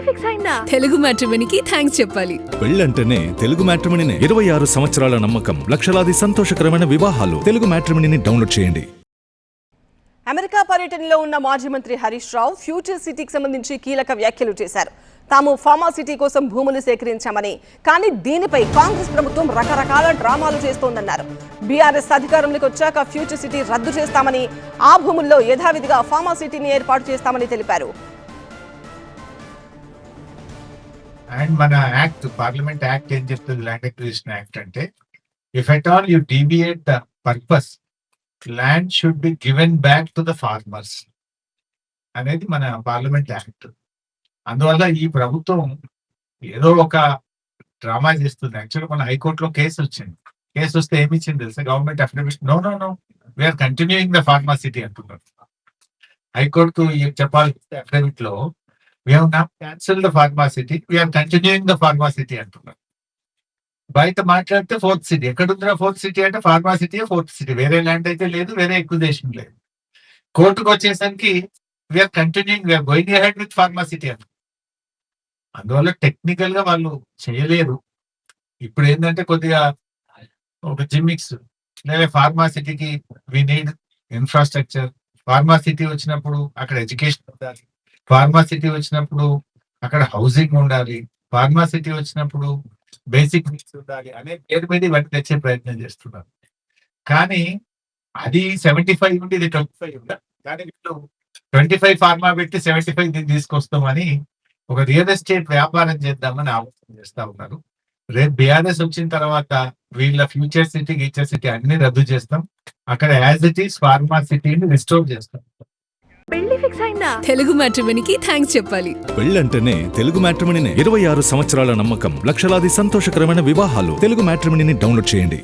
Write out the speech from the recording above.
Fix అయిందా? Telugu మ్యాట్రిమోనీకి thanks చెప్పాలి. పెళ్ళంటేనే తెలుగు మ్యాట్రిమోనీనే. 26 సంవత్సరాల నమ్మకం, లక్షలాది సంతోషకరమైన వివాహాలు. తెలుగు మ్యాట్రిమోనీని డౌన్లోడ్ చేయండి. అమెరికా పర్యటనలో ఉన్న మాజీ మంత్రి హరీష్ రావు ఫ్యూచర్ సిటీకి సంబంధించి కీలక వ్యాఖ్యలు చేశారు. తాము ఫార్మా సిటీ కోసం భూములు సేకరించామని, కానీ దీనిపై కాంగ్రెస్ ప్రభుత్వం రకరకాల డ్రామాలు చేస్తోందన్నారు. బీఆర్ఎస్ అధికారంలోకి వచ్చాక ఫ్యూచర్ సిటీ రద్దు చేస్తామని, ఆ భూముల్లో యథావిధిగా ఫార్మా సిటీని ఏర్పాటు చేస్తామని తెలిపారు. అండ్ మన యాక్ట్, పార్లమెంట్ యాక్ట్ ఏం చెప్తుంది? ల్యాండ్ అక్విజిషన్ యాక్ట్ అంటే if at all you deviate the purpose, land should be given back to the farmers అనేది మన పార్లమెంట్ యాక్ట్. అందువల్ల ఈ ప్రభుత్వం ఏదో ఒక డ్రామా చేస్తుంది. యాక్చువల్గా మన హైకోర్టులో కేసు వచ్చింది. కేసు వస్తే ఏమి ఇచ్చింది తెలుసా? Government affidavit no no no we're continuing the pharma city అంటున్నారు. హైకోర్టుకు చెప్పాలి అఫిడవిట్ లో we have now cancelled the pharma city, we are continuing the pharma city అంటున్నారు. బయట మాట్లాడితే ఫోర్త్ సిటీ. ఎక్కడుందిరా ఫోర్త్ సిటీ అంటే ఫార్మా సిటీ ఫోర్త్ సిటీ. వేరే ల్యాండ్ అయితే లేదు, వేరే ఎక్విజిషన్ లేదు. కోర్టుకు వచ్చేసరికి we are continuing, we are going ahead with pharma city అంట. అందువల్ల టెక్నికల్ గా వాళ్ళు చేయలేరు. ఇప్పుడు ఏంటంటే కొద్దిగా ఒక జిమ్మిక్స్, లేదా ఫార్మా సిటీకి we need infrastructure. Pharma city వచ్చినప్పుడు అక్కడ ఎడ్యుకేషన్ ఉండాలి, ఫార్మా సిటీ వచ్చినప్పుడు అక్కడ హౌసింగ్ ఉండాలి, ఫార్మా సిటీ వచ్చినప్పుడు బేసిక్ నీడ్స్ ఉండాలి అనే పేరు మీద ఇవన్నీ తెచ్చే ప్రయత్నం చేస్తున్నారు. కానీ అది 75 ఉండి ఇది 25 ఉండాలి. కానీ వీళ్ళు 25 ఫార్మా పెట్టి 75 దీన్ని తీసుకొస్తామని ఒక రియల్ ఎస్టేట్ వ్యాపారం చేద్దామని ఆలోచన చేస్తా ఉన్నారు. రేపు బీఆర్ఎస్ వచ్చిన తర్వాత వీళ్ళ ఫ్యూచర్ సిటీ, గీచర్ సిటీ అన్ని రద్దు చేస్తాం. అక్కడ యాజ్ ఇట్ ఈస్ ఫార్మా సిటీని రిస్టోర్ చేస్తాం. పెళ్లి ఫిక్స్ అయిందా? తెలుగు మ్యాట్రిమోనీకి థ్యాంక్స్ చెప్పాలి. పెళ్ళంటేనే తెలుగు మ్యాట్రిమోనీనే. 26 సంవత్సరాల నమ్మకం, లక్షలాది సంతోషకరమైన వివాహాలు. తెలుగు మ్యాట్రిమోనీని డౌన్లోడ్ చేయండి.